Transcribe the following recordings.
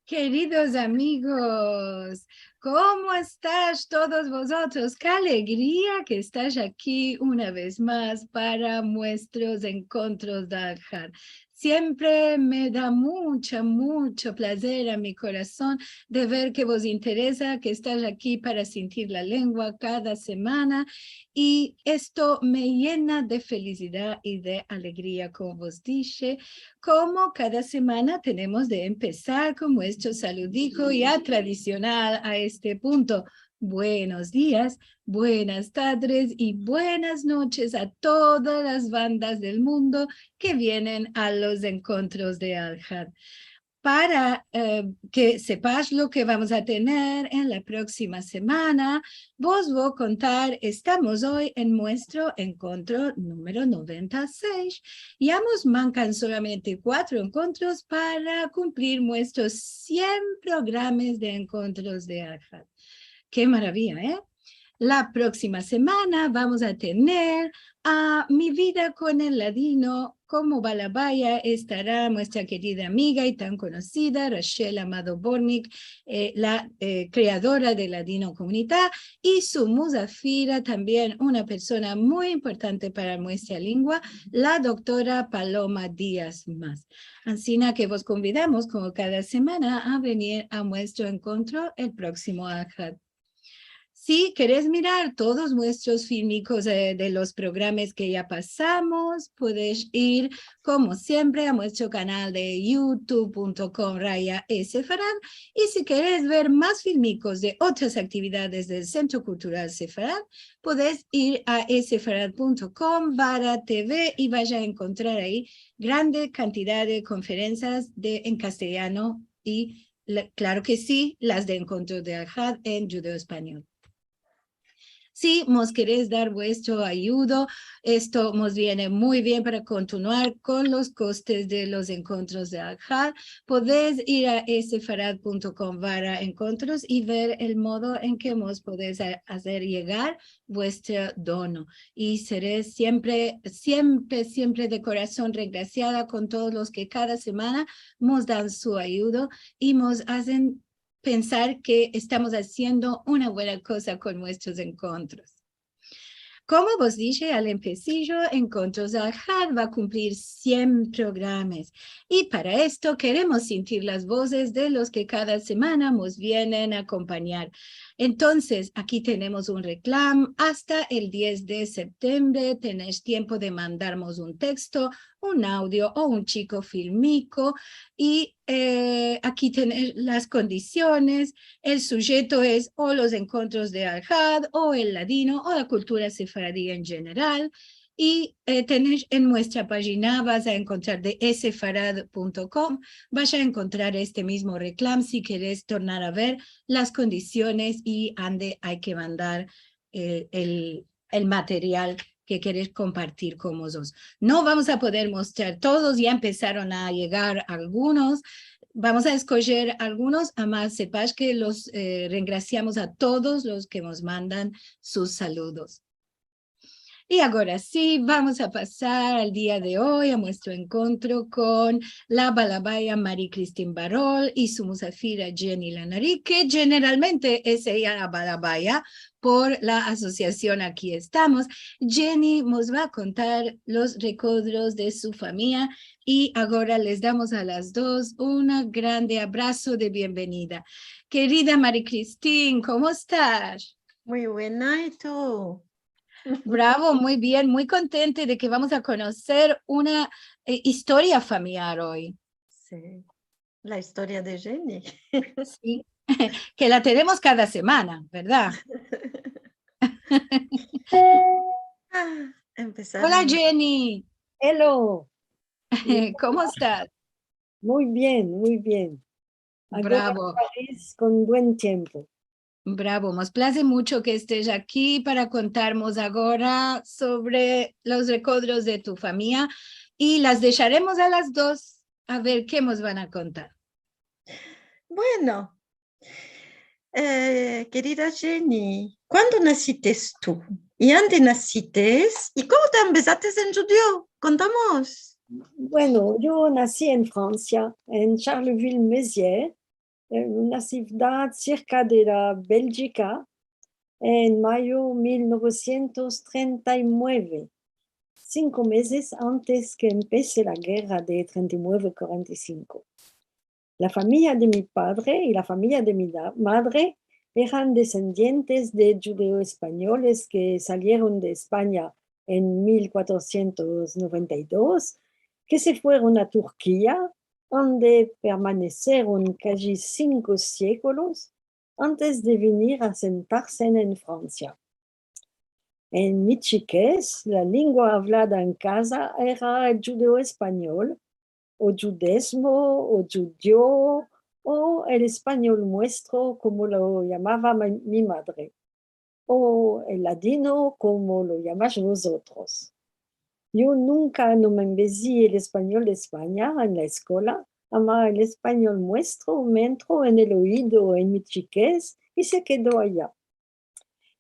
Queridos amigos, ¿cómo estáis todos vosotros? Qué alegría que estáis aquí una vez más para nuestros encuentros de Aljar. Siempre me da mucho placer a mi corazón de ver que vos interesa, que estáis aquí para sentir la lengua cada semana y esto me llena de felicidad y de alegría, como vos dije. Como cada semana tenemos de empezar con nuestro saludico ya tradicional a este punto. Buenos días, buenas tardes y buenas noches a todas las bandas del mundo que vienen a los encuentros de Al-Had. Para que sepas lo que vamos a tener en la próxima semana, vos voy a contar, estamos hoy en nuestro encuentro número 96. Ya nos mancan solamente 4 encuentros para cumplir nuestros 100 programas de encuentros de Alfa. Qué maravilla, ¿eh? La próxima semana vamos a tener a Mi Vida con el Ladino. Como Balabaya estará nuestra querida amiga y tan conocida Rachel Amado Bornik, la creadora de Ladino Comunidad, y su musafira, también una persona muy importante para nuestra lengua, la doctora Paloma Díaz Más. Así que vos convidamos, como cada semana, a venir a nuestro encuentro el próximo Ahad. Si querés mirar todos nuestros filmicos de los programas que ya pasamos, puedes ir, como siempre, a nuestro canal de youtube.com/Sefarad. Y si querés ver más filmicos de otras actividades del Centro Cultural Sefarad, puedes ir a sefarad.com/TV y vaya a encontrar ahí grande cantidad de conferencias en castellano y, claro que sí, las de Encuentro de Al-Had en judeo-español. Si nos queréis dar vuestro ayuda, esto nos viene muy bien para continuar con los costes de los encuentros de Al-Had. Podéis ir a sefarad.com/encuentros y ver el modo en que nos podéis hacer llegar vuestro dono. Y seré siempre de corazón regraciada con todos los que cada semana nos dan su ayuda y nos hacen pensar que estamos haciendo una buena cosa con nuestros encuentros. Como vos dije al empecillo, Encuentros Al-Had va a cumplir 100 programas y para esto queremos sentir las voces de los que cada semana nos vienen a acompañar. Entonces, aquí tenemos un reclamo. Hasta el 10 de septiembre tenéis tiempo de mandarnos un texto, un audio o un chico filmico y aquí tenéis las condiciones. El sujeto es o los encuentros de Al-Had o el ladino o la cultura sefaradí en general. Y tenéis en nuestra página, vas a encontrar de sefarad.com, vas a encontrar este mismo reclamo si querés tornar a ver las condiciones y ande hay que mandar el material que querés compartir con vosotros. No vamos a poder mostrar todos, ya empezaron a llegar algunos. Vamos a escoger algunos, además sepas que los regraciamos a todos los que nos mandan sus saludos. Y ahora sí, vamos a pasar al día de hoy a nuestro encuentro con la balabaya María Cristín Barol y su musafira Jenny Lanari, que generalmente es ella la balabaya por la asociación Aquí Estamos. Jenny nos va a contar los recuerdos de su familia y ahora les damos a las dos un grande abrazo de bienvenida. Querida María Cristín, ¿cómo estás? Muy buena, ¿y tú? Bravo, muy bien, muy contente de que vamos a conocer una historia familiar hoy. Sí, la historia de Jenny. Sí, que la tenemos cada semana, ¿verdad? Hola Empezaron. Jenny, Hello, ¿cómo estás? muy bien, muy bien. Ahora en Bravo, París con buen tiempo. bravo, nos place mucho que estés aquí para contarnos ahora sobre los recuerdos de tu familia y las dejaremos a las dos a ver qué nos van a contar. Bueno, querida Jenny, ¿cuándo naciste tú? ¿Y dónde naciste? ¿Y cómo te empezaste en judío? Contamos. Bueno, yo nací en Francia, en Charleville-Mézières, en una ciudad cerca de la Bélgica en mayo 1939, 5 meses antes que empiece la guerra de 39-45. La familia de mi padre y la familia de mi madre eran descendientes de judeo-españoles que salieron de España en 1492, que se fueron a Turquía, donde permanecieron casi 5 siglos antes de venir a sentarse en Francia. En mi chiquez, la lengua hablada en casa era el judeo-español, o judesmo, o judío, o el español nuestro, como lo llamaba mi madre, o el ladino, como lo llamáis vosotros. Yo nunca no me embellí el español de España en la escuela, ama el español nuestro, me entró en el oído en mi chiquez y se quedó allá.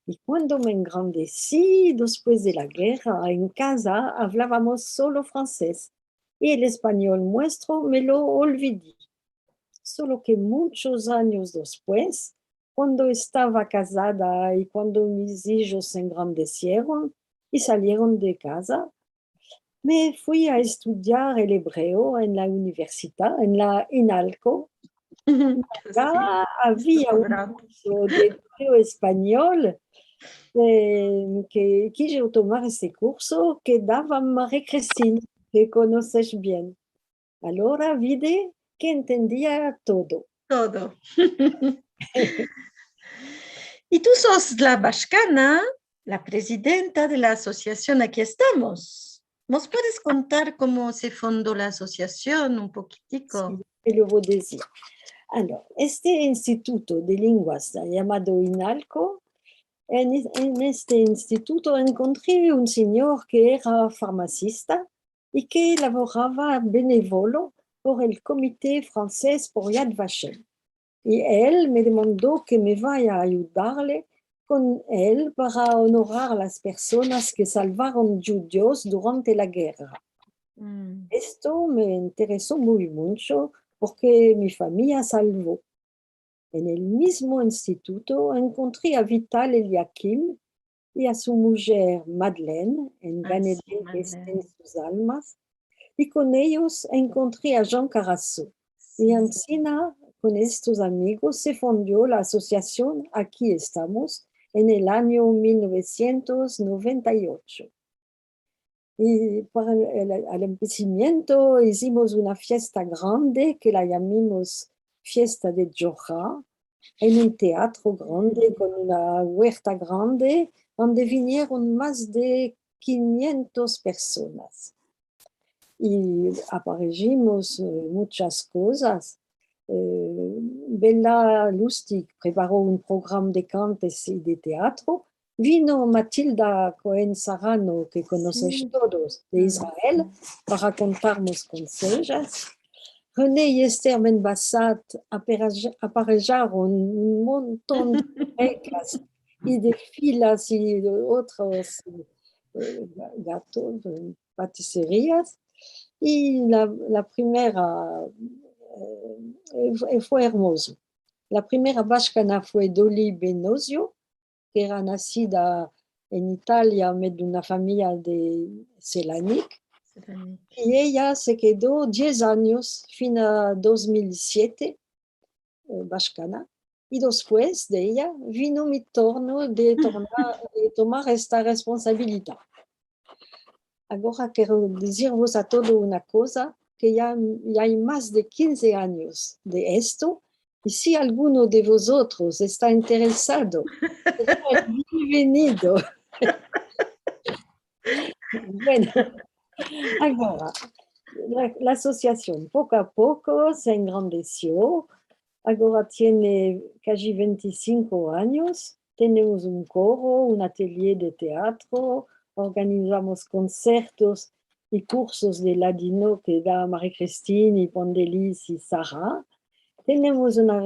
Y cuando me engrandecí, después de la guerra, en casa hablábamos solo francés y el español nuestro me lo olvidé. Solo que muchos años después, cuando estaba casada y cuando mis hijos se engrandecieron y salieron de casa, me fui a estudiar el hebreo en la universidad, en la INALCO. Ya había un curso de hebreo español que quise tomar este curso que daba Marie-Christine, que conoces bien. Ahora vide que entendía todo. Todo. Y tú sos la Bashkana, la presidenta de la asociación Aquí Estamos. ¿Nos puedes contar cómo se fundó la asociación un poquitico? Sí, te lo voy a decir. Este instituto de lenguas llamado INALCO, en este instituto encontré un señor que era farmacista y que laboraba benévolo por el Comité Francés por Yad Vashem. Y él me demandó que me vaya a ayudarle con él para honorar a las personas que salvaron judíos durante la guerra. Esto me interesó muy mucho porque mi familia salvó. En el mismo instituto encontré a Vital Eliakim y a su mujer Madeleine en Ganedén que estén sus almas. Y con ellos encontré a Jean Carasso. Y encima, con estos amigos, se fundó la asociación Aquí Estamos en el año 1998. Y para el empecimiento hicimos una fiesta grande que la llamamos Fiesta de Joja, en un teatro grande con una huerta grande donde vinieron más de 500 personas. Y aparecimos muchas cosas. Bella Lustig preparó un programa de cantes y de teatro. Vino Matilda Cohen-Sarano, que conoces todos, de Israel, para contarnos consejos. René y Esther Ben-Bassat aparejaron un montón de reglas y de filas y de otros gatos, paticerías. Y la primera fue hermoso. La primera bashkana fue Dolly Benosio, que era nacida en Italia, de una familia de Selanik. Y ella se quedó 10 años, fin a 2007, bashkana. Y después de ella vino mi turno de tomar esta responsabilidad. Ahora quiero deciros a todos una cosa, que ya hay más de 15 años de esto, y si alguno de vosotros está interesado, será bienvenido. Bueno, ahora, la asociación poco a poco se engrandeció, ahora tiene casi 25 años, tenemos un coro, un atelier de teatro, organizamos conciertos y cursos de ladino que da Marie-Christine y Pondelis y Sara. Tenemos una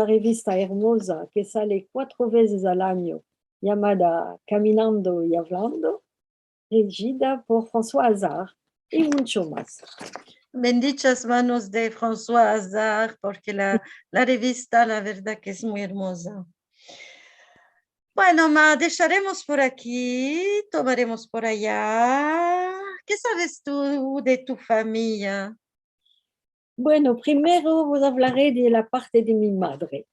revista hermosa que sale 4 veces al año, llamada Caminando y Hablando, regida por François Hazard y mucho más. bendichas manos de François Azar, porque la revista, la verdad que es muy hermosa. Bueno, Ma, dejaremos por aquí, tomaremos por allá. ¿Qué sabes tú de tu familia? Bueno, primero os hablaré de la parte de mi madre.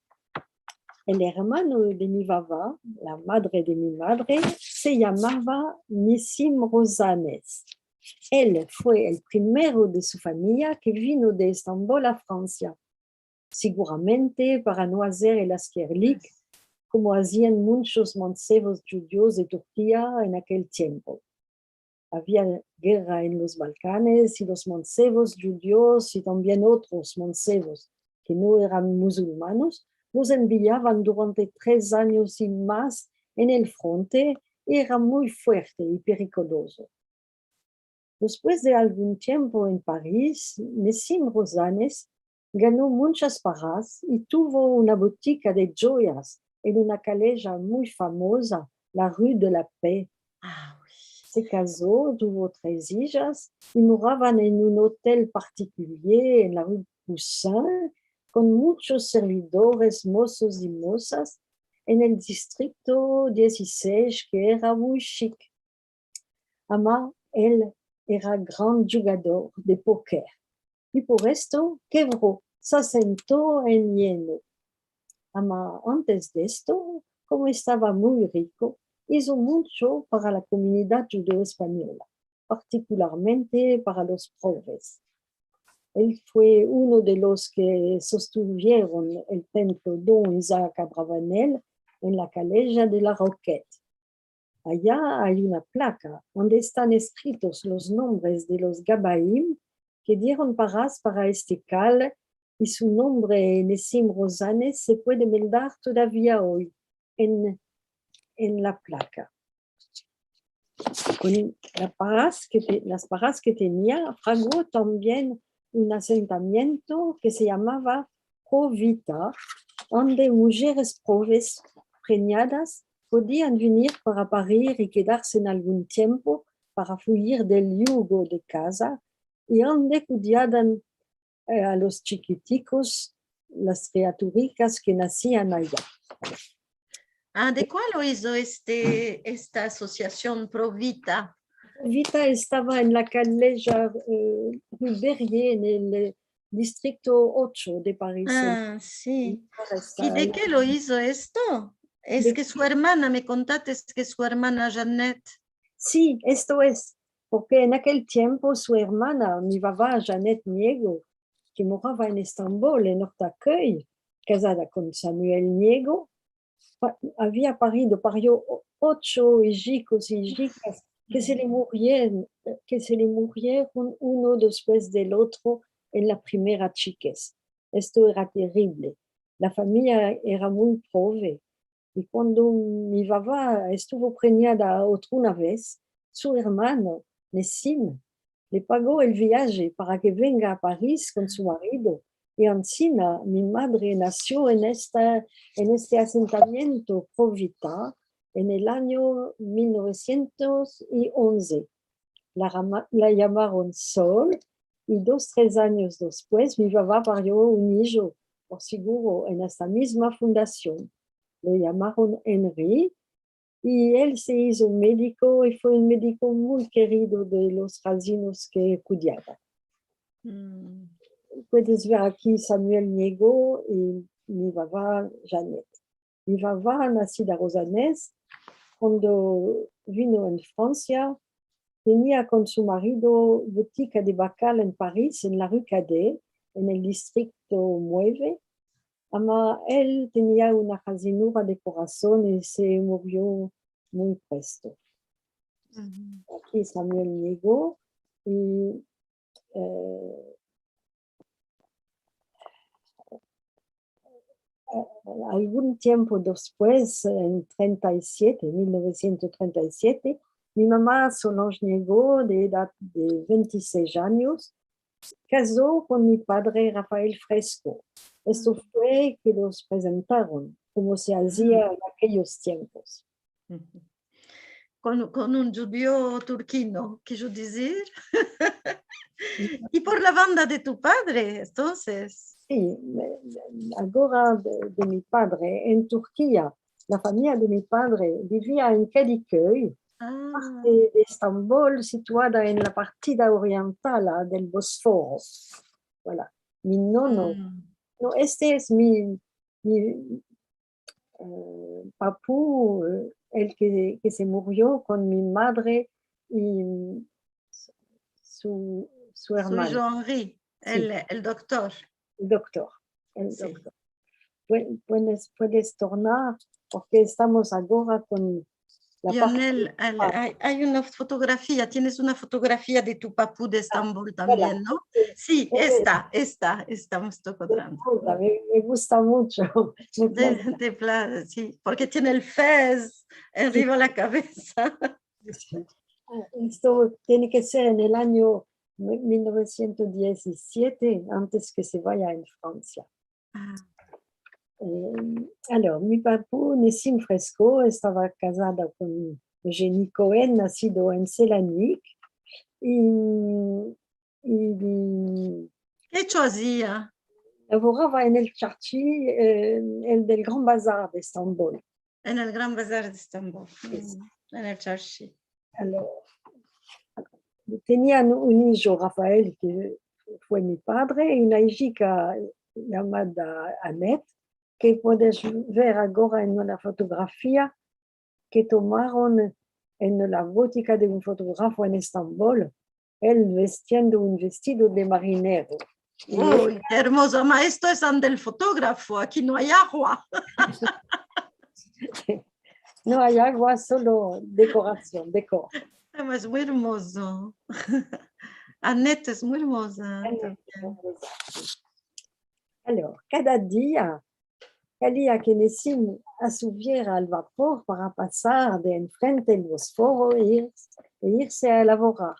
El hermano de mi papá, la madre de mi madre, se llamaba Nissim Rosanes. Él fue el primero de su familia que vino de Estambul a Francia, seguramente para no hacer el askerlik, como hacían muchos mancebos judíos de Turquía en aquel tiempo. Había guerra en los Balcanes y los mancebos judíos y también otros mancebos que no eran musulmanos los enviaban durante 3 años y más en el frente y era muy fuerte y peligroso. Después de algún tiempo en París, Nissim Rosanes ganó muchas paras y tuvo una botica de joyas en una calleja muy famosa, la Rue de la Paix. Se casó, tuvo 3 hijas y moraban en un hotel particular en la Rue Poussin con muchos servidores, mozos y mozas en el distrito 16 que era muy chic. Ama, él era gran jugador de póker y por esto quebró, se asentó en lleno. Ama, antes de esto, como estaba muy rico, hizo mucho para la comunidad judeo-española, particularmente para los pobres. Él fue uno de los que sostuvieron el templo Don Isaac Abravanel en la calleja de la Roquette. Allá hay una placa donde están escritos los nombres de los Gabaim que dieron paras para este cal y su nombre, Nissim Rosanes, se puede mirar todavía hoy en la placa. Con las paras que tenía, fragó también un asentamiento que se llamaba Provita, donde mujeres pobres preñadas podían venir para parir y quedarse en algún tiempo para huir del yugo de casa y donde cuidaban a los chiquiticos, las criaturicas que nacían allá. ¿De cuál lo hizo esta asociación Provita? Vita estaba en la calleja Rue Berrier, en el distrito 8 de París. Sí. ¿Y de qué lo hizo esto? Es que su hermana, me contaste que su hermana Jeannette. Sí, esto es, porque en aquel tiempo su hermana, mi papá Jeannette Niego, que moraba en Estambul, en Ortaköy, casada con Samuel Niego, había parió 8 hijos y hijas que se le murieron uno después del otro en la primera chiquez. Esto era terrible. La familia era muy pobre. Y cuando mi papá estuvo preñada otra vez, su hermano, Nissim, le pagó el viaje para que venga a París con su marido. Y encima mi madre nació en este asentamiento Provita en el año 1911. La llamaron Sol y 2-3 años después mi papá parió un hijo, por seguro, en esta misma fundación. Lo llamaron Henry y él se hizo médico y fue un médico muy querido de los razinos que cuidaba. Puedes ver aquí Samuel Niego y mi papá Jeannette. Mi papá, nacida Rosanes, cuando vino en Francia, tenía con su marido botica de Bacal en París, en la Rue Cadet, en el distrito 9. Él tenía una racinura de corazón y se murió muy presto. Aquí Samuel Niego y algún tiempo después, en 1937, mi mamá Solange Niego, de edad de 26 años, casó con mi padre Rafael Fresco. Esto fue que los presentaron, como se hacía en aquellos tiempos. Con un judío turquino, quiero decir. Y por la banda de tu padre, entonces. Sí, agora de mi padre en Turquía. La familia de mi padre vivía en Kadıköy, Ah, de Estambul, situada en la partida oriental del Bosforo. Voilà. Mi nono, mm, no, este es mi papú, el que se murió con mi madre y su soy hermano, Jean-Henri, sí, el doctor. el doctor. El Sí. doctor. Puedes tornar porque estamos ahora con la parte. Lionel, hay una fotografía, tienes una fotografía de tu papú de Estambul Voilà. también, ¿no? Sí, estamos encontrando. Me gusta mucho. Me place. Sí, porque tiene el fez arriba de la cabeza. Esto tiene que ser en el año 1917, antes que se vaya en Francia. Ah, Alors, mi papú, Nessim Fresco, estaba casada con Eugénie Cohen, nacido en Selanik, y ¿qué hecho hacía? lavorava en el Charchi, el del Gran Bazar de Estambul. En el Gran Bazar de Estambul, Sí. en el Charchi. Alors, tenían un hijo, Rafael, que fue mi padre, y una hija llamada Annette, que puedes ver ahora en una fotografía que tomaron en la botica de un fotógrafo en Estambul, él vestiendo un vestido de marinero. Uy, qué hermoso. Ma, esto es del fotógrafo, aquí no hay agua. No hay agua, solo decoración, decor. Es muy hermoso. Annette es muy hermosa también. Alors, cada día quería que Nessim subiera al vapor para pasar de enfrente el Bosforo e irse a laborar.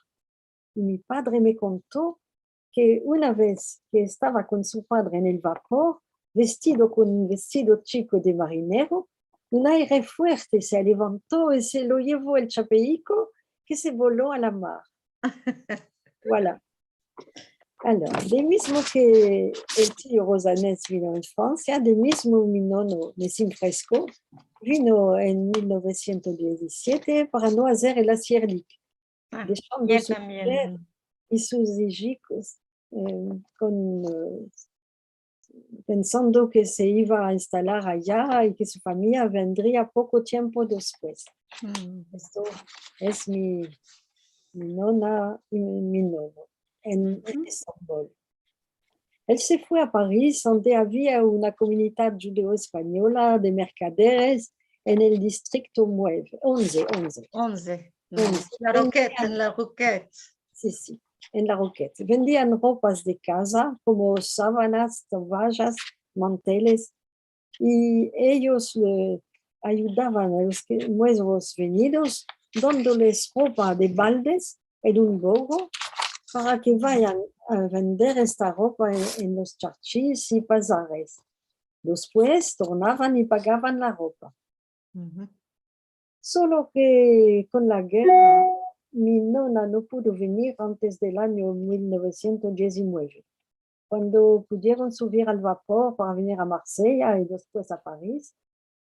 Y mi padre me contó que una vez que estaba con su padre en el vapor, vestido con un vestido chico de marinero, un aire fuerte se levantó y se lo llevó el chapeico que se voló a la mar. Voilà. Alors, de mismo que el tío Rosanés vino en Francia, de mismo mi nono Nessim Fresco vino en 1917 para no hacer el Asierlik, dejando Yo su mujer también. y sus hijos pensando que se iba a instalar allá y que su familia vendría poco tiempo después. Esto es mi nona y mi nono en Estambul. Él se fue a París, donde había una comunidad judeo-española de mercaderes en el distrito 11. 11. Once. La Roquette, en la Roquette. Sí, en la Roquette. Vendían ropas de casa como sábanas, toallas, manteles, y ellos le ayudaban a los nuevos venidos dándoles ropa de baldes en un bogo para que vayan a vender esta ropa en los charchis y bazares. Después tornaban y pagaban la ropa. Solo que con la guerra mi nona no pudo venir antes del año 1919. Cuando pudieron subir al vapor para venir a Marsella y después a París,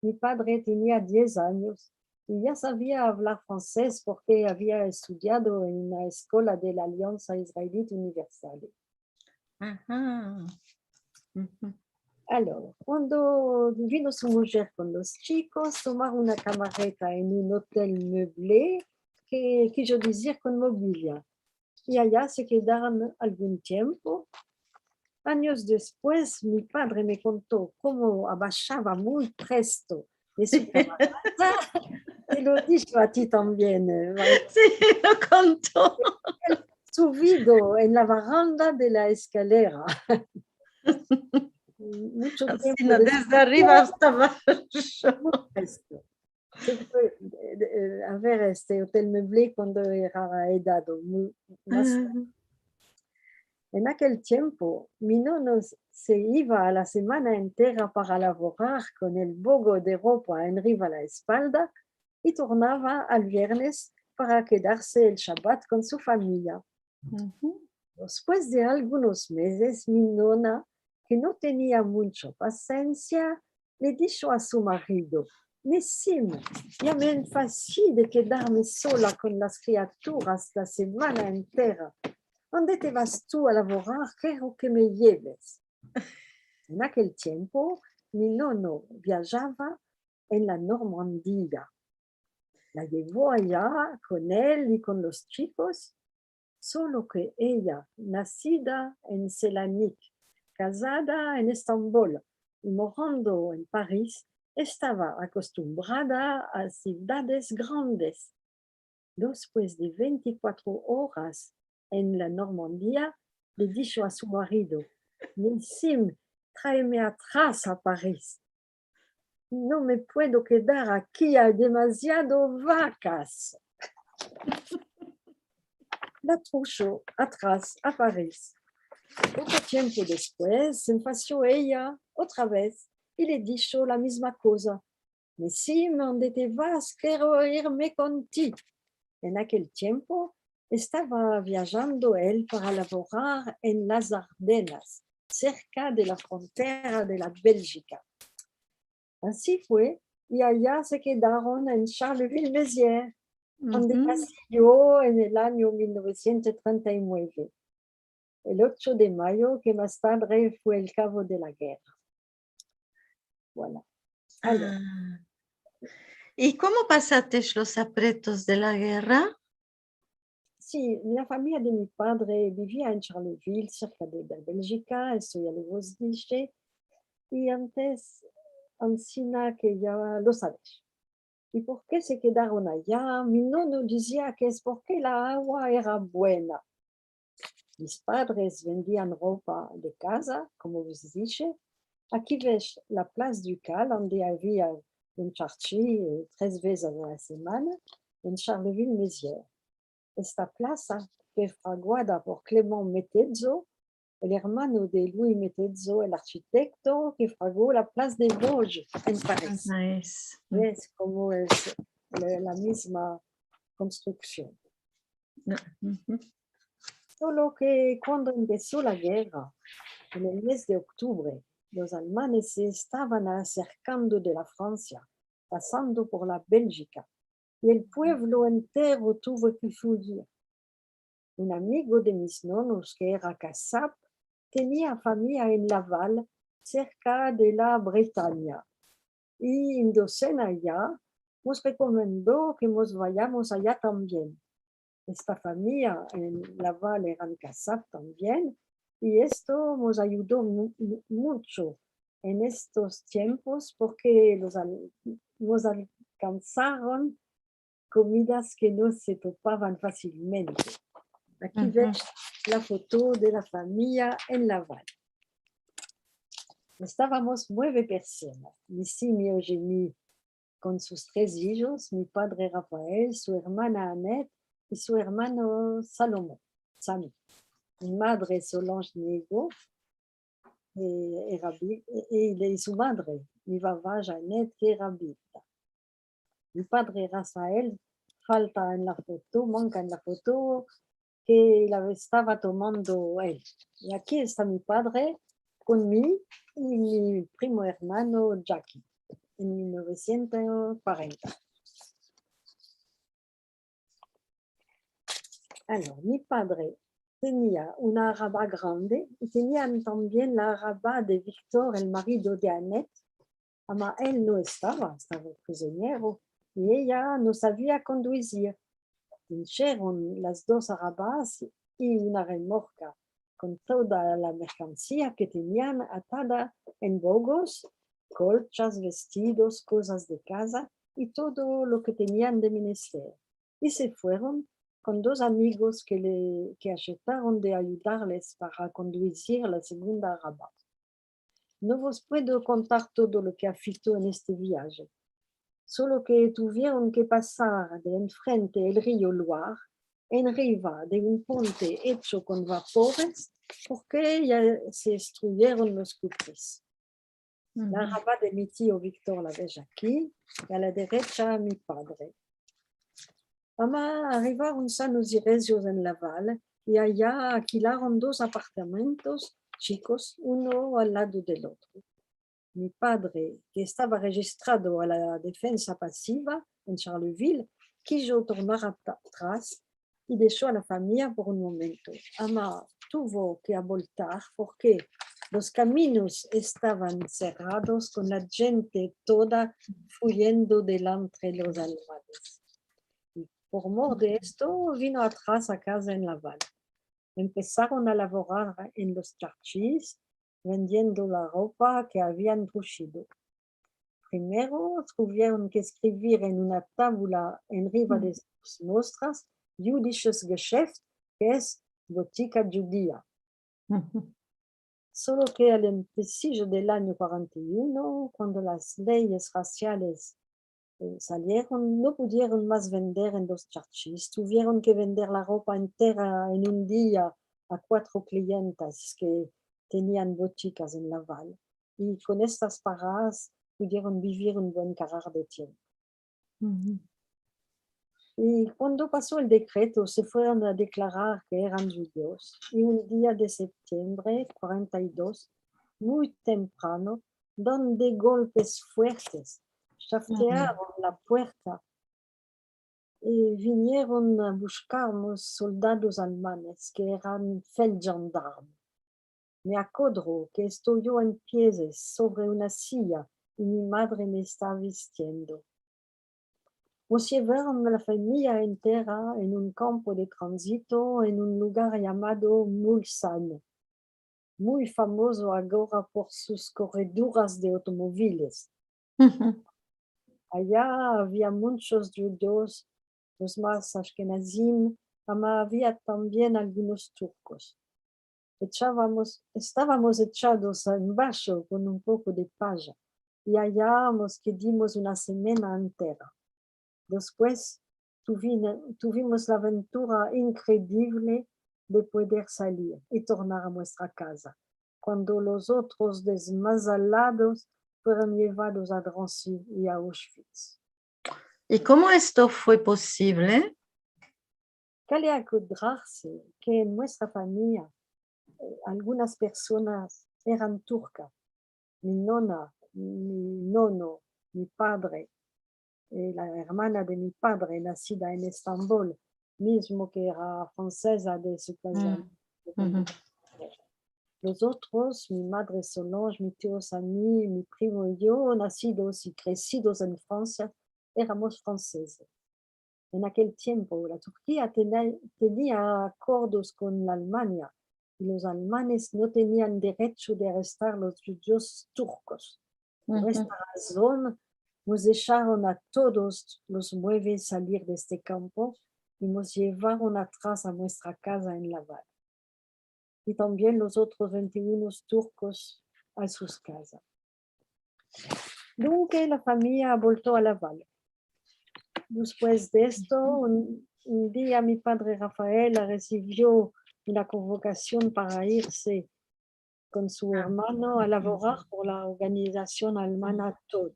mi padre tenía 10 años y ya sabía hablar francés porque había estudiado en la escuela de la Alianza Israelita Universal. Ajá. Alors, cuando vino su mujer con los chicos, tomaron una camareta en un hotel meublé que quiso decir con mobiliario. Y allá se quedaron algún tiempo. Años después, mi padre me contó cómo abajaba muy presto de su camarada. Te lo dicho a ti también. Sí, lo contó. Subido en la baranda de la escalera. Mucho Así, tiempo desde arriba hasta abajo. presto. Se fue a ver este hotel meublé cuando era edad más. En aquel tiempo, mi nono se iba a la semana entera para laborar con el bogo de ropa arriba a la espalda y tornaba al viernes para quedarse el Shabbat con su familia. Después de algunos meses, mi nona, que no tenía mucha paciencia, le dijo a su marido: Nessim, ya me enfascí de quedarme sola con las criaturas la semana entera. ¿Dónde te vas tú a laborar? Quiero que me lleves. En aquel tiempo, mi nono viajaba en la Normandía. La llevó allá con él y con los chicos, solo que ella, nacida en Selanik, casada en Estambul y morando en París, estaba acostumbrada a ciudades grandes. Después de 24 horas en la Normandía, le dijo a su marido: Nessim, tráeme atrás a París. No me puedo quedar aquí, hay demasiado vacas. La truchó atrás a París. Poco tiempo después se enfadó ella otra vez y le dijo la misma cosa. Nessim, ¿dónde te vas? Quiero irme contigo. En aquel tiempo estaba viajando él para laborar en las Ardenas, cerca de la frontera de la Bélgica. Así fue, y allá se quedaron en Charleville-Mézières, donde nació en el año 1939, el 8 de mayo, que más tarde fue el cabo de la guerra. Voilà. Alors, Ah. ¿Y cómo pasaste los aprietos de la guerra? sí, la familia de mi padre vivía en Charleville, cerca de Bélgica, eso ya lo dije, y antes, Ancina, que ya lo sabes. ¿Y por qué se quedaron allá? Mi nono decía que es porque la agua era buena. Mis padres vendían ropa de casa, como vos dije. Aquí ves la Place du Cal, donde había un charchi 3 veces a la semana, en Charleville-Mézières. Esta plaza fue fraguada por Clément Metezzo, el hermano de Louis Metezzo, el arquitecto que fragó la Place des Vosges en París. Nice. Es como es la misma construcción. Solo que cuando empezó la guerra, en el mes de octubre, los alemanes se estaban acercando de la Francia, pasando por la Bélgica, y el pueblo entero tuvo que huir. Un amigo de mis nonos, que era Casap, tenía familia en Laval, cerca de la Bretaña. Y en docena allá, nos recomendó que nos vayamos allá también. Esta familia en Laval eran Casap también, y esto nos ayudó mucho en estos tiempos porque nos alcanzaron comidas que no se topaban fácilmente. Aquí ves la foto de la familia en Laval. Estábamos 9 personas. Ici mi Eugénie con sus 3 hijos, mi padre Rafael, su hermana Annette y su hermano Salomón, Sami. Mi madre Solange Niego y su madre, mi babá Janet, que era viuda. Mi padre Rafael falta en la foto, manca en la foto, que la estaba tomando él. Y aquí está mi padre conmigo y mi primo hermano Jackie en 1940. Alors, mi padre tenía una araba grande y tenían también la araba de Víctor, el marido de Annette. Ama él no estaba prisionero y ella no sabía conducir. Hincharon las 2 arabas y una remorca con toda la mercancía que tenían atada en bogos, colchas, vestidos, cosas de casa y todo lo que tenían de menester. Y se fueron con 2 amigos que aceptaron de ayudarles para conducir la segunda araba. No vos puedo contar todo lo que afectó en este viaje, solo que tuvieron que pasar de enfrente el río Loire en riva de un puente hecho con vapores porque ya se destruyeron los cupres. La araba de mi tío Víctor la ves aquí y a la derecha mi padre. Ama arribaron sanos y recios en Laval y allá alquilaron 2 apartamentos chicos, uno al lado del otro. Mi padre, que estaba registrado a la defensa pasiva en Charleville, quiso tornar atrás y dejó a la familia por un momento. Ama tuvo que abortar porque los caminos estaban cerrados con la gente toda huyendo delante de los alemanes. Y por mor de esto vino atrás a casa en Laval. Empezaron a laborar en los charchis, vendiendo la ropa que habían brucido. Primero tuvieron que escribir en una tabla en riba de sus muestras Jüdisches Geschäft, que es botica judía. Solo que al empecillo del año 41, cuando las leyes raciales salieron, no pudieron más vender en los charchis, tuvieron que vender la ropa entera en un día a 4 clientas que tenían boticas en Laval. Y con estas paradas pudieron vivir un buen carar de tiempo. Y cuando pasó el decreto, se fueron a declarar que eran judíos. Y un día de septiembre 42, muy temprano, donde golpes fuertes chaftearon la puerta y vinieron a buscarnos soldados alemanes que eran feldgendarmes. Me acuerdo que estoy yo en pies sobre una silla y mi madre me está vistiendo. Nos llevaron a la familia entera en un campo de tránsito en un lugar llamado Mulsanne, muy famoso ahora por sus correduras de automóviles. Allá había muchos judíos, los más ashkenazim, pero había también algunos turcos. Estábamos echados en bajo con un poco de palla y allá nos quedamos una semana entera. Después tuvimos la aventura increíble de poder salir y tornar a nuestra casa, cuando los otros desmazalados fueron llevados a Drancy y a Auschwitz. ¿Y cómo esto fue posible? Cabe acordarse que en nuestra familia algunas personas eran turcas. Mi nona, mi nono, mi padre, la hermana de mi padre, nacida en Estambul, mismo que era francesa de su casamiento. Los otros, mi madre Solange, mi tío Sami, mi primo y yo, nacidos y crecidos en Francia, éramos franceses. En aquel tiempo, la Turquía tenía acuerdos con la Alemania y los alemanes no tenían derecho de arrestar a los judíos turcos. Por esta razón, nos dejaron a todos los 9 salir de este campo y nos llevaron atrás a nuestra casa en Laval. Y también los otros 21 turcos a sus casas. Nunca la familia volvió a Laval. Después de esto, un día mi padre Rafael recibió una convocación para irse con su hermano a laborar por la organización alemana TOD.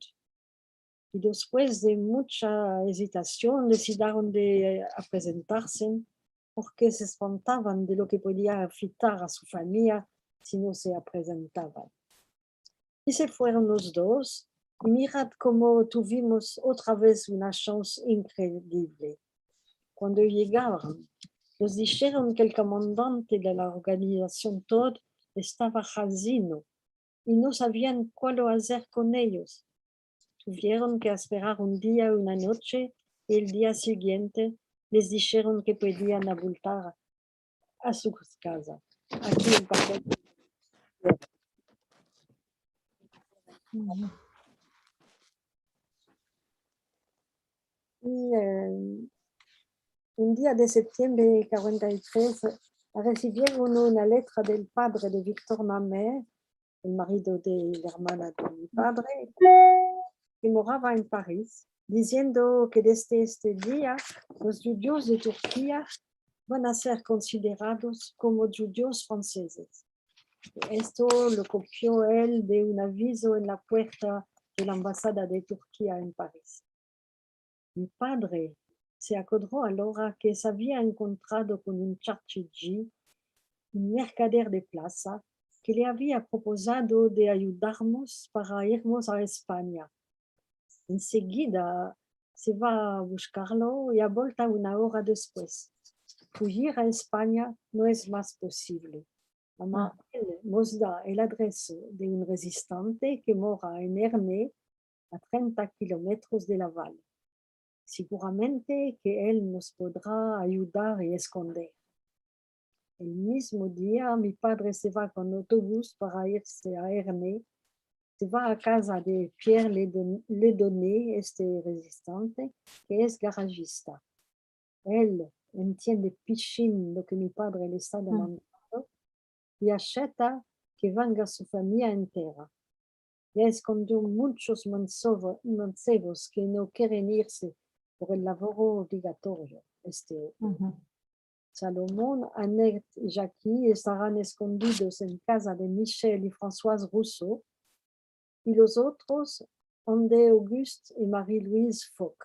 Y después de mucha hesitación decidieron de presentarse porque se espantaban de lo que podía afectar a su familia si no se presentaban. Y se fueron los dos. Y mirad cómo tuvimos otra vez una chance increíble. Cuando llegaron, nos dijeron que el comandante de la organización TOD estaba jasino y no sabían cuál hacer con ellos. Tuvieron que esperar un día y una noche y el día siguiente les dijeron que podían voltar a su casa. Aquí el papel. Y un día de septiembre 43 recibieron una letra del padre de Victor Mamet, el marido de la hermana de mi padre, que moraba en París, diciendo que desde este día los judíos de Turquía van a ser considerados como judíos franceses. Esto lo copió él de un aviso en la puerta de la embajada de Turquía en París. Mi padre se acordó ahora que se había encontrado con un charchigi, un mercader de plaza, que le había proposado de ayudarnos para irnos a España. Enseguida se va a buscarlo y ha vuelto una hora después. Fugir a España no es más posible. Ama él nos da el adreso de un resistente que mora en Ernée, a 30 kilómetros de Laval. Seguramente que él nos podrá ayudar y esconder. El mismo día mi padre se va con autobús para irse a Ernée. Se va a casa de Pierre Ledonné, este resistente, que es garagista. Él entiende pichín lo que mi padre le está demandando y acepta que venga su familia entera. Ya escondió muchos mancebos que no quieren irse por el laboro obligatorio. Salomón, Annette y Jackie estarán escondidos en casa de Michel y Françoise Rousseau, y los otros donde Auguste y Marie-Louise Foch.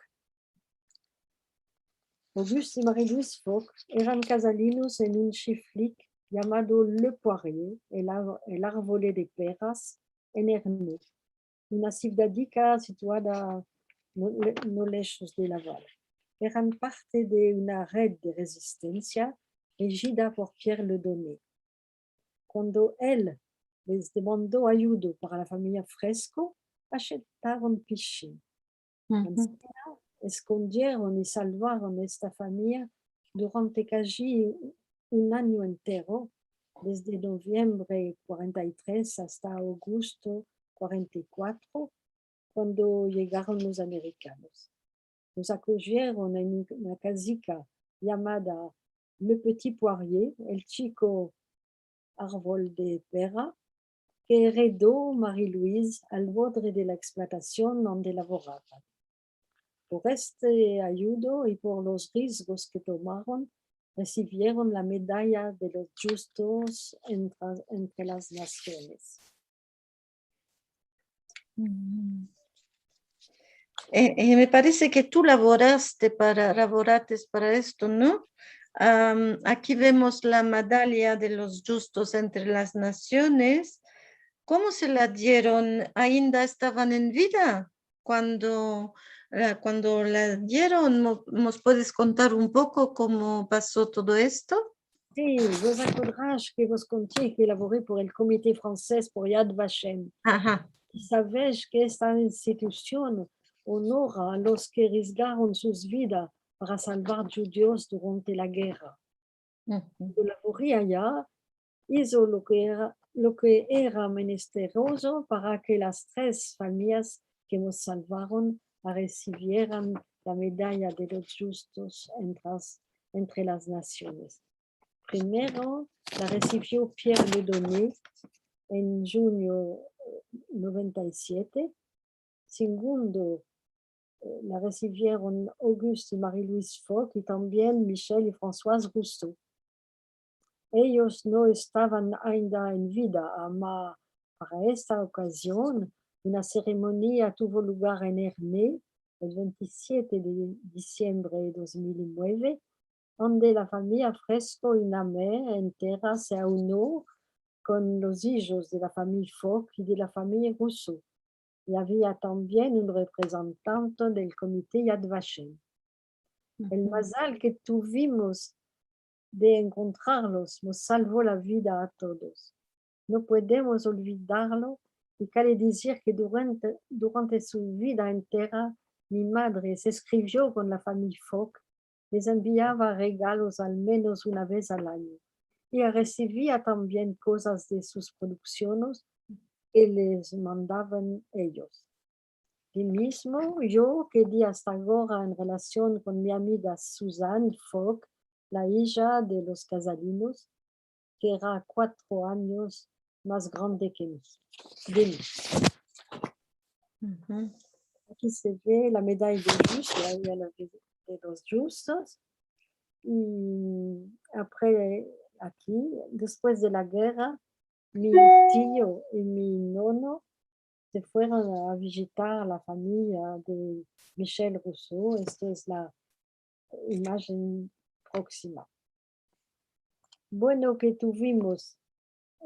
Auguste y Marie-Louise Foch eran casalinos en un chiflic llamado Le Poirier, el árvol de peras, en Ernée, una ciudadica situada no lejos de Laval. Eran parte de una red de resistencia regida por Pierre Ledonné. Cuando él les demandó ayuda para la familia Fresco, aceptaron pichín. Escondieron y salvaron esta familia durante casi un año entero, desde noviembre 43 hasta agosto 44, cuando llegaron los americanos. Nos acogieron en una casica llamada Le Petit Poirier, el chico árbol de pera, que heredó Marie-Louise al borde de la explotación donde laboraban. Por este ayudo y por los riesgos que tomaron, recibieron la medalla de los justos entre las naciones. Me parece que tú laboraste para esto, ¿no? Aquí vemos la medalla de los justos entre las naciones. ¿Cómo se la dieron? ¿Ainda estaban en vida cuando la dieron? ¿Nos puedes contar un poco cómo pasó todo esto? Sí, vos acordás que vos conté que laboré por el Comité Francés por Yad Vashem. Ajá. Y sabes que esta institución honora a los que arriesgaron sus vidas para salvar judíos durante la guerra. Cuando laboré allá, hizo lo que era menesteroso para que las 3 familias que nos salvaron recibieran la medalla de los justos entre las naciones. Primero la recibió Pierre Ledonné en junio 97. Segundo, la recibieron Auguste y Marie-Louise Foch y también Michel y Françoise Rousseau. Ellos no estaban ainda en vida, ama para esta ocasión una ceremonia tuvo lugar en Ernée el 27 de diciembre de 2009, donde la familia Fresco y Namé entera se unió con los hijos de la familia Foch y de la familia Rousseau. Y había también un representante del comité Yad Vashem. El mazal que tuvimos de encontrarlos nos salvó la vida a todos. No podemos olvidarlo y cabe decir que durante su vida entera mi madre se escribió con la familia Foch, les enviaba regalos al menos una vez al año y recibía también cosas de sus producciones que les mandaban ellos. Y mismo yo quedé hasta ahora en relación con mi amiga Suzanne Foch, la hija de los casalinos, que era 4 años más grande que mí. Aquí se ve la medalla de justos, de los justos. Y aquí, después de la guerra, mi tío y mi nono se fueron a visitar a la familia de Michel Rousseau. Esta es la imagen próxima. Bueno que tuvimos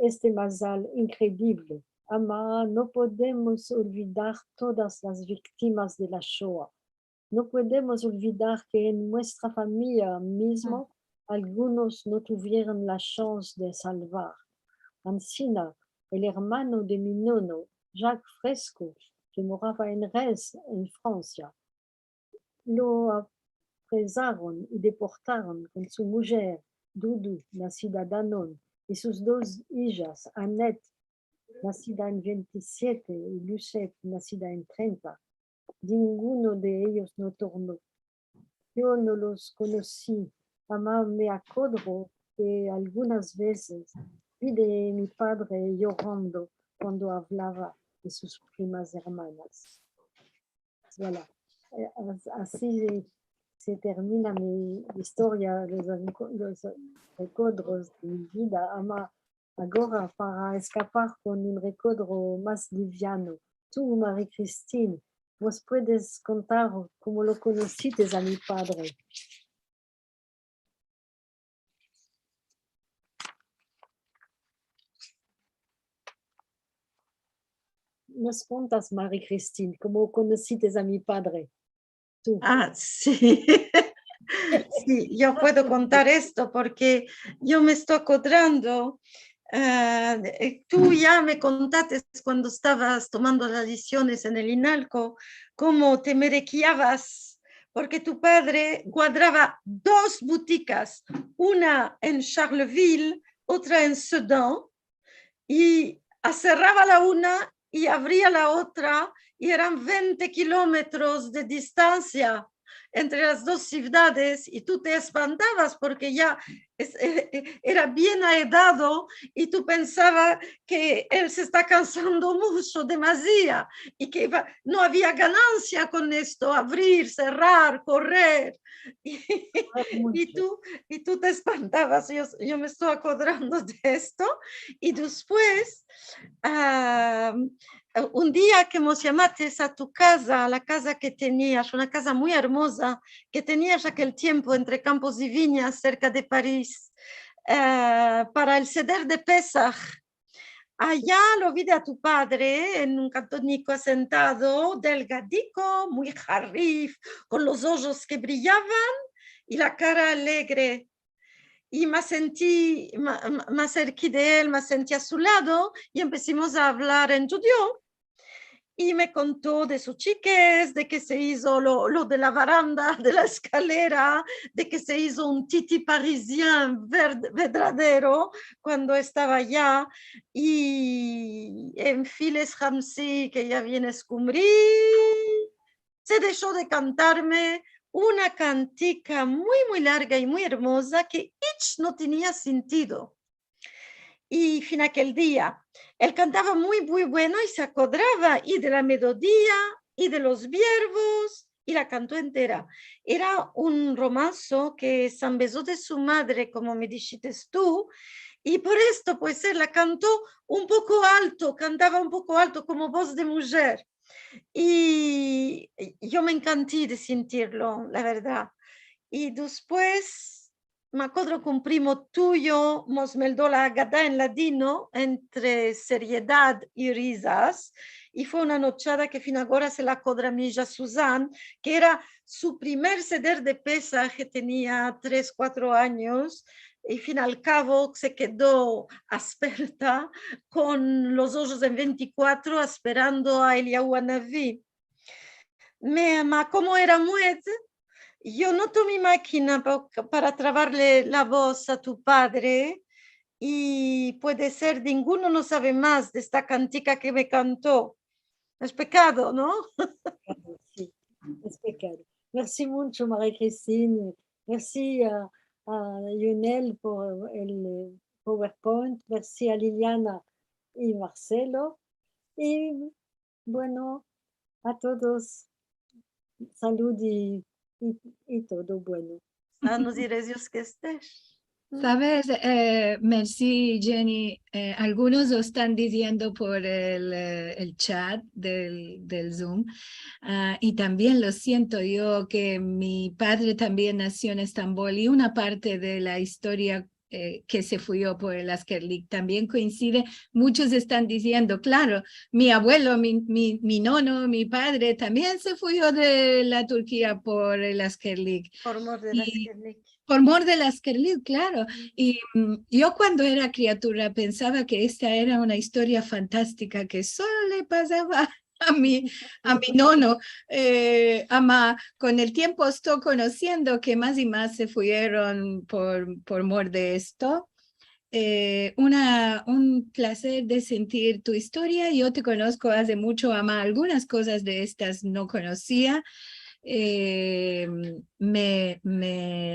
este mazal increíble. Ama, no podemos olvidar todas las víctimas de la Shoah. No podemos olvidar que en nuestra familia mismo algunos no tuvieron la chance de salvar. Ancina, el hermano de mi nono, Jacques Fresco, que moraba en Rennes, en Francia, lo apresaron y deportaron con su mujer, Dudu, nacida Danon, y sus dos hijas, Annette, nacida en 27, y Lucette, nacida en 30. Ninguno de ellos no tornó. Yo no los conocí, ama me acuerdo que algunas veces vi de mi padre llorando cuando hablaba de sus primas hermanas. Voilà. Así se termina mi historia, los recuerdos de mi vida. Ama, ahora para escapar con un recuerdo más liviano. Tú, Marie-Christine, ¿vos puedes contar cómo lo conociste a mi padre? Nos contas, Marie-Christine, cómo conociste a mi padre. Tú. Ah, sí. Sí, yo puedo contar esto porque yo me estoy acordando. Tú ya me contaste cuando estabas tomando las lecciones en el INALCO, cómo te merequeabas, porque tu padre guardaba dos boutiques, una en Charleville, otra en Sedan, y cerraba la una y abría la otra, y eran 20 kilómetros de distancia entre las dos ciudades, y tú te espantabas porque ya era bien aedado y tú pensabas que él se está cansando mucho, demasiado, y que no había ganancia con esto, abrir, cerrar, correr. Y tú te espantabas. Yo me estoy acordando de esto. Y después, un día que nos llamaste a tu casa, a la casa que tenías, una casa muy hermosa que tenías aquel tiempo entre Campos y Viñas, cerca de París, para el Seder de Pesach. Allá lo vi a tu padre en un catónico sentado, delgadico, muy jarrif, con los ojos que brillaban y la cara alegre. Y me acerqué de él, me senté a su lado y empezamos a hablar en judío. Y me contó de sus chiques, de que se hizo lo de la baranda, de la escalera, de que se hizo un titi parisien verdadero cuando estaba allá. Y en Files Ramsey, que ya viene a escumbrir, se dejó de cantarme una cantica muy, muy larga y muy hermosa que no tenía sentido. Y fin aquel día, él cantaba muy, muy bueno y se acordaba y de la melodía y de los verbos y la cantó entera. Era un romanzo que se besó de su madre, como me dijiste tú, y por esto, pues, él la cantó un poco alto, cantaba un poco alto como voz de mujer. Y yo me encanté de sentirlo, la verdad. Y después me acuerdo que un primo tuyo nos meldó la Agadá en ladino entre seriedad y risas, y fue una nochada que fin ahora se la acordra mi hija Susan, que era su primer Seder de Pesach, que tenía 3, 4 años, y fin al cabo se quedó asperta con los ojos en 24 esperando a Eliyahu Hanavi. Como era muet, yo noto mi máquina para trabarle la voz a tu padre, y puede ser ninguno no sabe más de esta cantica que me cantó. Es pecado, ¿no? Sí, es pecado. Merci mucho, Marie-Christine. Merci a Lionel por el PowerPoint. Merci a Liliana y Marcelo. Y bueno, a todos, salud y todo bueno. Sanos y recios que estés. Sabes, merci Jenny, algunos lo están diciendo por el chat del Zoom, y también lo siento yo que mi padre también nació en Estambul y una parte de la historia que se fuyó por el Askerlik también coincide. Muchos están diciendo, claro, mi abuelo, mi nono, mi padre también se fuyó de la Turquía por el Askerlik. Por mor de Y Askerlik. por mor del Askerlik, claro. Y yo cuando era criatura pensaba que esta era una historia fantástica que solo le pasaba a mi nono. Con el tiempo estoy conociendo que más y más se fueron por mor de esto. Un placer de sentir tu historia. Yo te conozco hace mucho, Ama. Algunas cosas de estas no conocía. Me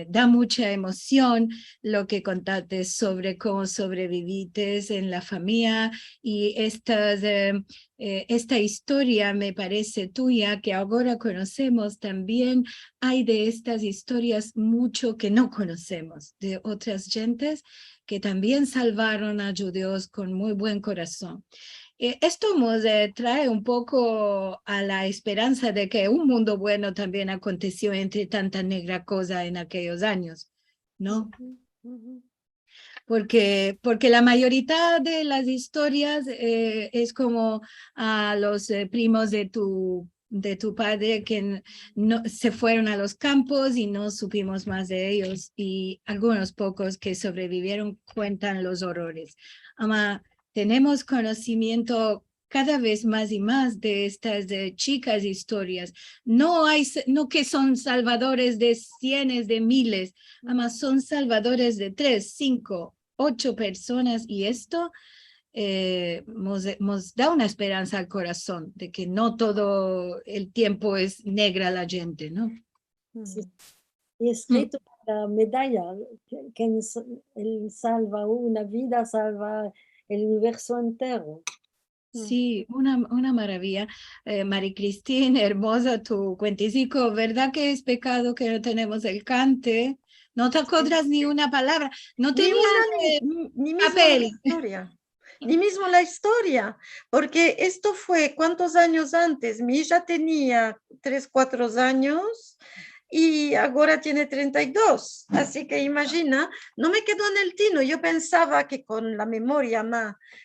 da mucha emoción lo que contaste sobre cómo sobreviviste en la familia y esta historia me parece tuya que ahora conocemos también. Hay de estas historias mucho que no conocemos de otras gentes que también salvaron a judíos con muy buen corazón. Esto nos trae un poco a la esperanza de que un mundo bueno también aconteció entre tanta negra cosa en aquellos años, ¿no? Porque la mayoría de las historias es como a los primos de tu padre que no, se fueron a los campos y no supimos más de ellos, y algunos pocos que sobrevivieron cuentan los horrores. Ama, tenemos conocimiento cada vez más y más de estas chicas historias. No que son salvadores de cientos de miles, además son salvadores de 3, 5, 8 personas, y esto nos da una esperanza al corazón de que no todo el tiempo es negra la gente, ¿no? Sí. Y escrito la medalla, que él salva una vida, salva el universo entero. Sí, una maravilla. Mari Cristina, hermosa tu cuenticico, ¿verdad que es pecado que no tenemos el cante? No te acuerdas ni una palabra, no Ni tenías una, ni mismo la papel. historia. Ni mismo la historia, porque esto fue cuántos años antes. Mi hija tenía 3, 4 años y ahora tiene 32. Así que imagina, no me quedó en el tino. Yo pensaba que con la memoria,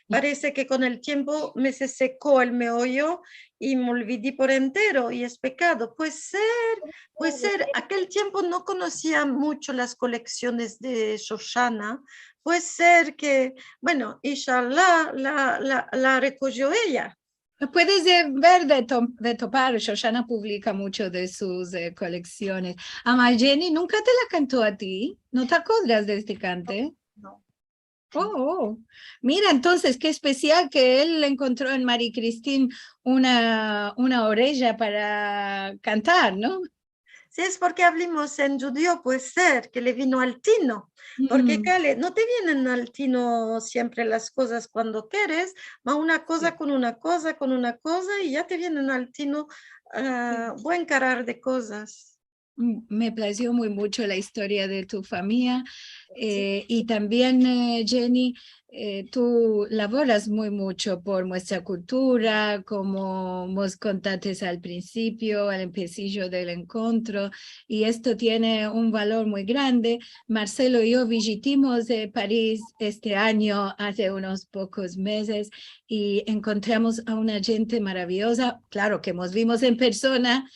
parece que con el tiempo me se secó el meollo y me olvidé por entero, y es pecado. Puede ser. Aquel tiempo no conocía mucho las colecciones de Shoshana. Puede ser que, bueno, inshallah la recogió ella. Puedes ver de topar, Shoshana publica mucho de sus colecciones. Ama Jenny, ¿nunca te la cantó a ti? ¿No te acuerdas de este cante? No. Oh, mira, entonces, qué especial que él encontró en Marie Christine una orella para cantar, ¿no? Si es porque hablamos en judío, puede ser que le vino al tino, porque Cale, no te vienen al tino siempre las cosas cuando quieres, va una cosa con una cosa, con una cosa, y ya te vienen al tino buen carar de cosas. Me plació muy mucho la historia de tu familia, y también, Jenny, tú laboras muy mucho por nuestra cultura, como nos contaste al principio, al empecillo del encuentro, y esto tiene un valor muy grande. Marcelo y yo visitamos París este año, hace unos pocos meses, y encontramos a una gente maravillosa, claro que nos vimos en persona,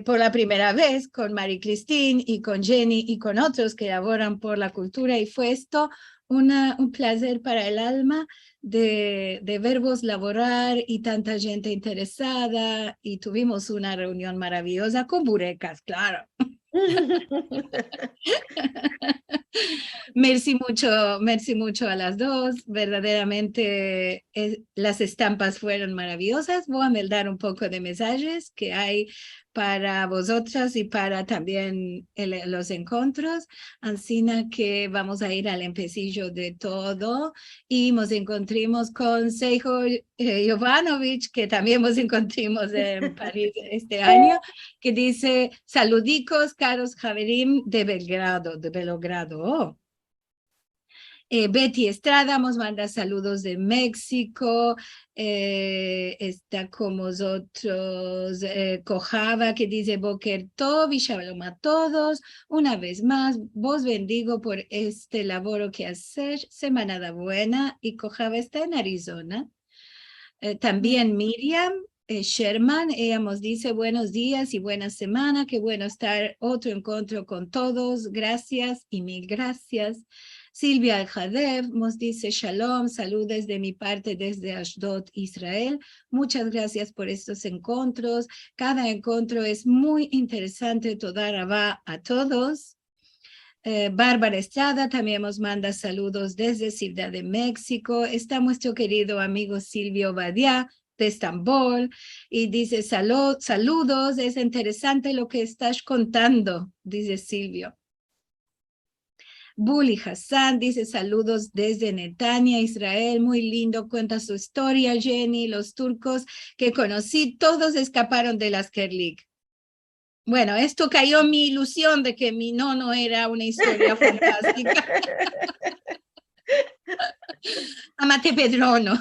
por la primera vez con Marie Christine y con Jenny y con otros que laboran por la cultura, y fue esto un placer para el alma de verbos laborar y tanta gente interesada, y tuvimos una reunión maravillosa con burecas, claro. Merci mucho a las dos. Verdaderamente las estampas fueron maravillosas. Voy a mandar un poco de mensajes que hay para vosotras y para también los encuentros. Así que vamos a ir al empecillo de todo, y nos encontramos con Seijo Jovanovic, que también nos encontramos en París este año, que dice: saludicos, caros Javerim de Belgrado. Oh. Betty Estrada nos manda saludos de México. Está con nosotros Cojava, que dice Boker Tov y Shalom a todos. Una vez más, vos bendigo por este labor que haces. Semana buena. Y Cojava está en Arizona. También Miriam Sherman, ella nos dice buenos días y buena semana. Qué bueno estar otro encuentro con todos. Gracias y mil gracias. Silvia Al-Hadev nos dice Shalom, saludos de mi parte desde Ashdod, Israel. Muchas gracias por estos encuentros. Cada encuentro es muy interesante. Toda rabá a todos. Bárbara Estrada también nos manda saludos desde Ciudad de México. Está nuestro querido amigo Silvio Badia de Estambul y dice saludos, es interesante lo que estás contando, dice Silvio. Bully Hassan dice saludos desde Netanya, Israel, muy lindo, cuenta su historia, Jenny, los turcos que conocí, todos escaparon de las Kerlik. Bueno, esto cayó mi ilusión de que mi nono era una historia fantástica. Amate Pedrono.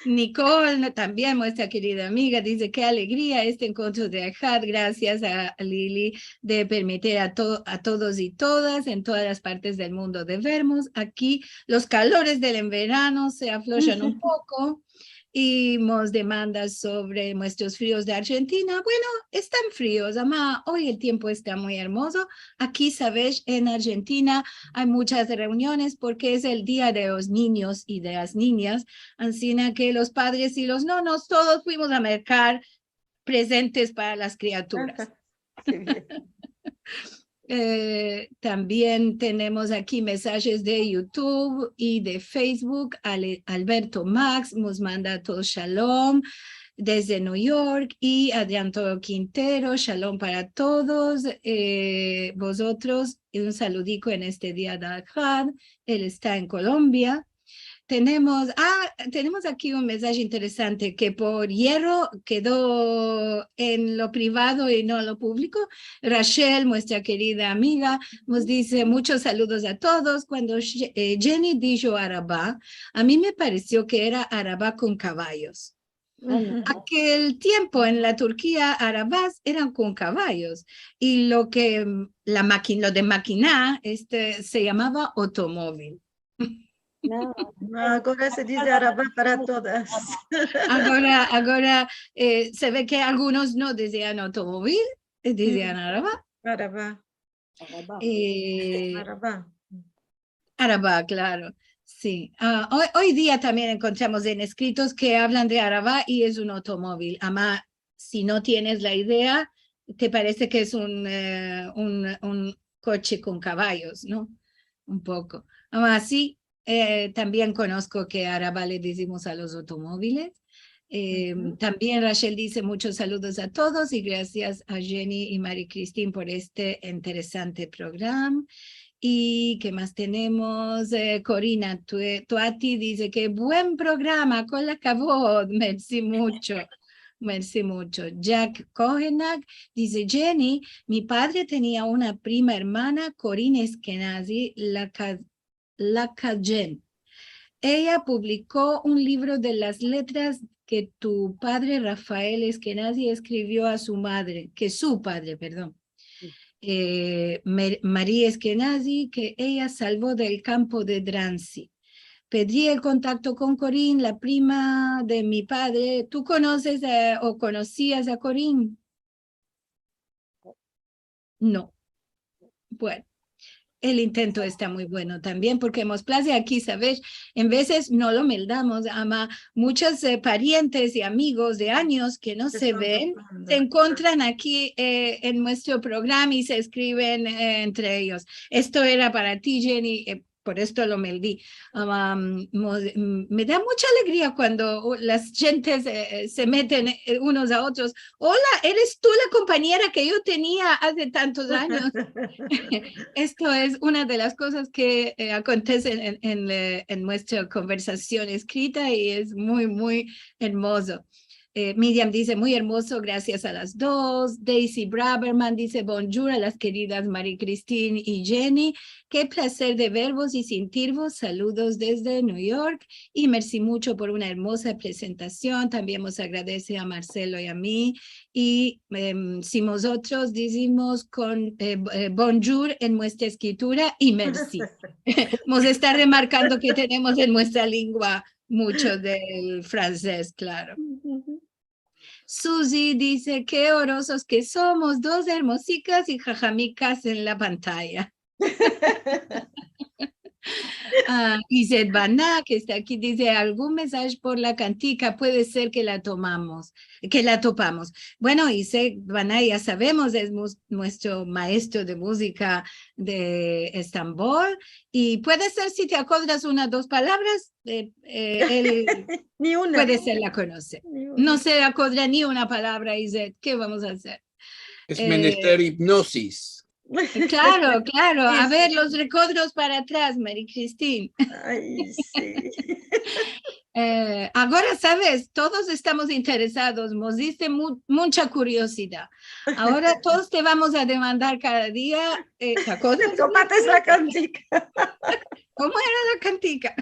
Nicole, también nuestra querida amiga, dice qué alegría este encuentro de Ahad. Gracias a Lili de permitir a todos y todas en todas las partes del mundo de vernos. Aquí los calores del verano se aflojan un poco. Y nos demandas sobre nuestros fríos de Argentina. Bueno, están fríos, ama. Hoy el tiempo está muy hermoso. Aquí, sabes, en Argentina hay muchas reuniones porque es el día de los niños y de las niñas. Así que los padres y los nonos todos fuimos a mercar presentes para las criaturas. Qué bien. También tenemos aquí mensajes de YouTube y de Facebook. Alberto Max nos manda todo shalom desde New York y Adrián Toro Quintero, shalom para todos vosotros y un saludico en este día de Ahad. Él está en Colombia. Tenemos aquí un mensaje interesante que por hierro quedó en lo privado y no en lo público. Rachel, nuestra querida amiga, nos dice muchos saludos a todos. Cuando Jenny dijo Arabá, a mí me pareció que era Arabá con caballos. Aquel tiempo en la Turquía, arabás eran con caballos y lo de maquinar se llamaba automóvil. No, Ahora se dice Arabá para todas. Ahora se ve que algunos no decían automóvil, decían Arabá. Arabá. Arabá. Arabá, claro. Sí. Hoy día también encontramos en escritos que hablan de Arabá y es un automóvil. Ama, si no tienes la idea, te parece que es un coche con caballos, ¿no? Un poco. Ama, sí. También conozco que Arabá le decimos a los automóviles. También Rachel dice muchos saludos a todos y gracias a Jenny y Marie Christine por este interesante programa. ¿Y qué más tenemos? Corina Tuati dice que buen programa, con la cabot, merci mucho. Merci mucho. Jack Kohenak dice, Jenny, mi padre tenía una prima hermana, Corina Eskenazi, la Cayen. Ella publicó un libro de las letras que tu padre Rafael Eskenazi escribió a su madre, que su padre, perdón. María Eskenazi, que ella salvó del campo de Drancy. Pedí el contacto con Corín, la prima de mi padre. ¿Tú conoces o conocías a Corín? No. Bueno. El intento está muy bueno también porque nos place aquí, ¿sabes? En veces no lo meldamos, ama muchos parientes y amigos de años que no se ven, se encuentran aquí en nuestro programa y se escriben entre ellos. Esto era para ti, Jenny, por esto lo meldí. Me da mucha alegría cuando las gentes se meten unos a otros. Hola, ¿eres tú la compañera que yo tenía hace tantos años? Esto es una de las cosas que acontecen en nuestra conversación escrita y es muy, muy hermoso. Miriam dice, muy hermoso, gracias a las dos. Daisy Braverman dice, bonjour a las queridas Marie-Christine y Jenny. Qué placer de vervos y sentirvos. Saludos desde New York. Y merci mucho por una hermosa presentación. También nos agradece a Marcelo y a mí. Y si nosotros decimos con bonjour en nuestra escritura y merci. Nos está remarcando que tenemos en nuestra lengua mucho del francés, claro. Susi dice, qué orosos que somos, dos hermosicas y jajamicas en la pantalla. Iset Baná, que está aquí, dice, algún mensaje por la cantica, puede ser que la topamos. Bueno, Iset Baná, ya sabemos, es nuestro maestro de música de Estambul, y puede ser, si te acuerdas unas dos palabras, él Ni una. puede ser la conoce. No se acuerda ni una palabra, Iset, ¿qué vamos a hacer? Es menester hipnosis. Claro, claro. Sí, A sí. ver, los recodros para atrás, Marie-Christine. Ay, sí. Ahora, sabes, todos estamos interesados, nos diste mucha curiosidad. Ahora todos te vamos a demandar cada día. ¿Te acuerdas? Tomates la cantica. ¿Cómo era la cantica?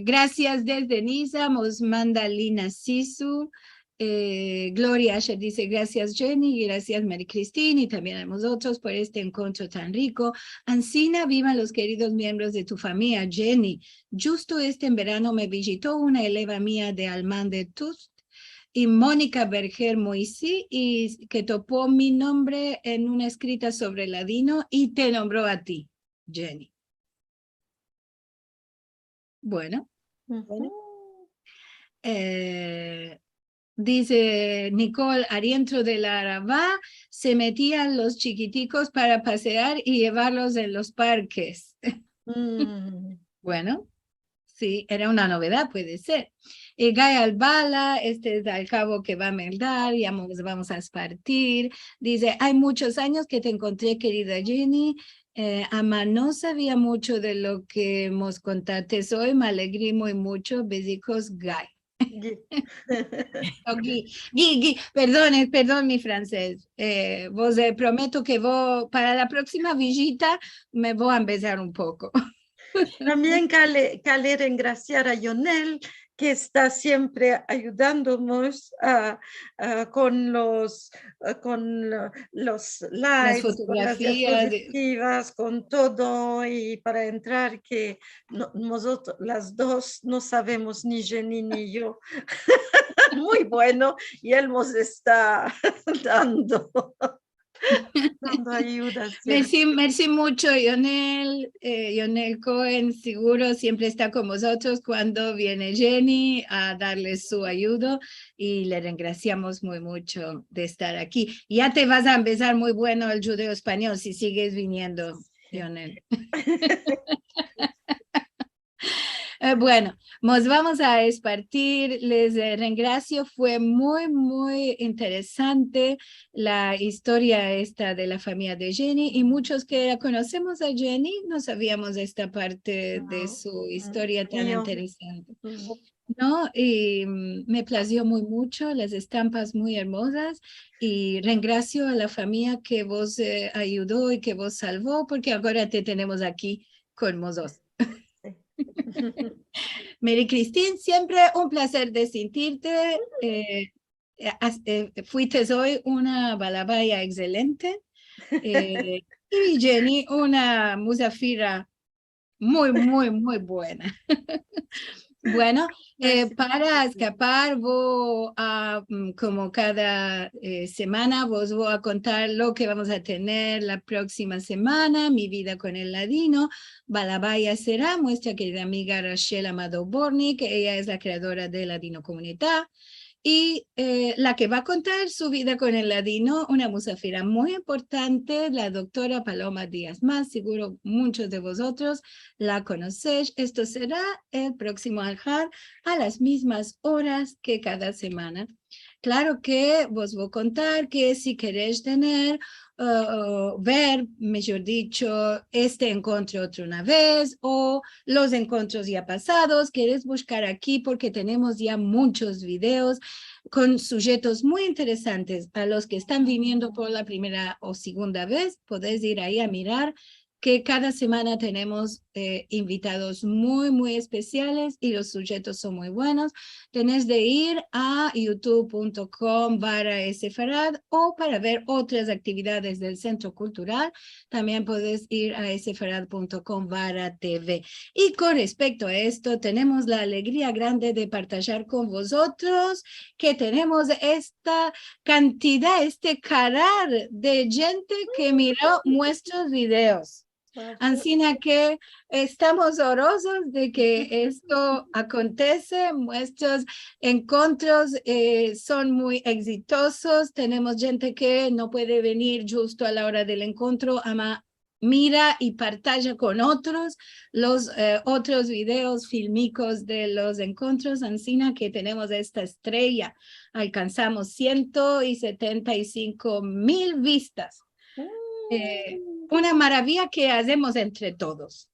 Gracias desde Niza, nos manda Lina Sisu. Gloria Asher dice, gracias Jenny, gracias Marie-Christine y también a nosotros por este encuentro tan rico. Ancina, vivan los queridos miembros de tu familia, Jenny. Justo en verano me visitó una eleva mía de Alman de Tust y Mónica Berger Moisí, y que topó mi nombre en una escrita sobre ladino y te nombró a ti, Jenny. Bueno. Dice Nicole, adentro de la Arabá se metían los chiquiticos para pasear y llevarlos en los parques. Bueno, sí, era una novedad, puede ser. Guy Albala, este es al cabo que va a meldar, ya vamos a partir. Dice, hay muchos años que te encontré, querida Jenny. Ama, no sabía mucho de lo que nos contaste hoy, me alegré muy mucho. Besicos, Guy. Perdón mi francés. Vos prometo que para la próxima visita me voy a empezar un poco. También caler engraciar a Yonel, que está siempre ayudándonos con los lives, fotografías, con las diapositivas, con todo, y para entrar que nosotros las dos no sabemos, ni Jenny ni yo. Muy bueno, y él nos está dando ayuda. Merci mucho, Yonel. Yonel Cohen seguro siempre está con nosotros cuando viene Jenny a darle su ayuda y le agradecemos muy mucho de estar aquí. Ya te vas a empezar muy bueno el judeo español si sigues viniendo, Yonel. Bueno, nos vamos a partir. Les regracio. Fue muy interesante la historia esta de la familia de Jenny, y muchos que conocemos a Jenny no sabíamos esta parte de su historia tan interesante. ¿No? Y me plació mucho, las estampas muy hermosas, y regracio a la familia que vos ayudó y que vos salvó, porque ahora te tenemos aquí con nosotros. Marie-Christine, siempre un placer de sentirte. Fuiste hoy una balabaya excelente. Y Jenny, una musafira muy buena. Bueno, para escapar, como cada semana, vos voy a contar lo que vamos a tener la próxima semana, mi vida con el ladino. Balabaya será nuestra querida amiga Rachel Amado Borni, que ella es la creadora de Ladino Comunidad, y la que va a contar su vida con el ladino, una musafira muy importante, la doctora Paloma Díaz Más. Seguro muchos de vosotros la conocéis. Esto será el próximo Aljar a las mismas horas que cada semana. Claro que vos voy a contar que si queréis tener, ver, mejor dicho, este encuentro otra una vez o los encuentros ya pasados, querés buscar aquí porque tenemos ya muchos videos con sujetos muy interesantes. A los que están viniendo por la primera o segunda vez, podéis ir ahí a mirar que cada semana tenemos invitados muy especiales y los sujetos son muy buenos. Tenés de ir a youtube.com/sfarad o para ver otras actividades del Centro Cultural, también puedes ir a sfarad.com/tv. Y con respecto a esto, tenemos la alegría grande de partillar con vosotros que tenemos esta cantidad, este carar de gente que miró nuestros videos. Ansina que estamos orosos de que esto acontece, nuestros encuentros son muy exitosos, tenemos gente que no puede venir justo a la hora del encuentro, ama mira y partage con otros los otros videos filmicos de los encuentros, ansina que tenemos esta estrella, alcanzamos 175,000 vistas. Una maravilla que hacemos entre todos.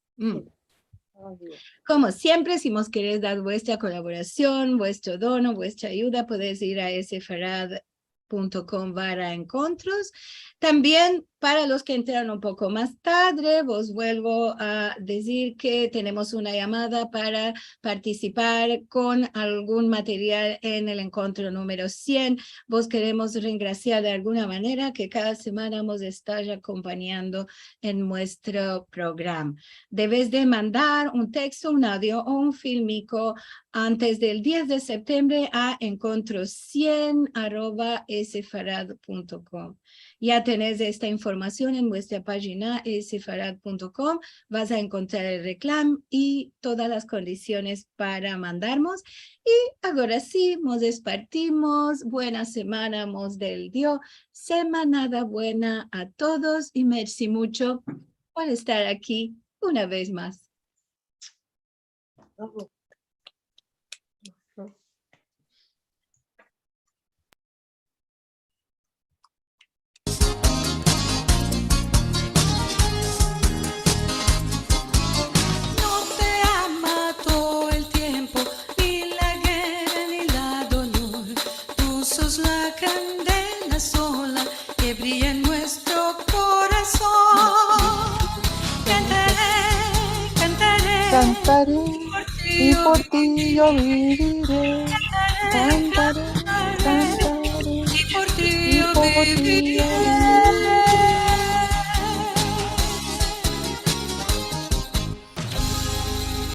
Como siempre, si nos queréis dar vuestra colaboración, vuestro dono, vuestra ayuda, podéis ir a sfarad.com/encuentros. También para los que entraron un poco más tarde, vos vuelvo a decir que tenemos una llamada para participar con algún material en el encuentro número 100. Vos queremos regraciar de alguna manera que cada semana vamos a estar acompañando en nuestro programa. Debes de mandar un texto, un audio o un filmico antes del 10 de septiembre a encuentro100@sfarad.com. Ya tenés esta información en nuestra página sfarad.com. Vas a encontrar el reclamo y todas las condiciones para mandarnos. Y ahora sí, nos despartimos. Buena semana, mos del Dios. Semanada buena a todos y merci mucho por estar aquí una vez más. Bravo. La candela sola que brilla en nuestro corazón. Cantaré, cantaré, Cantaré por y por ti yo viviré. cantaré, Cantaré, cantaré y por ti y yo por ti yo viviré. viviré.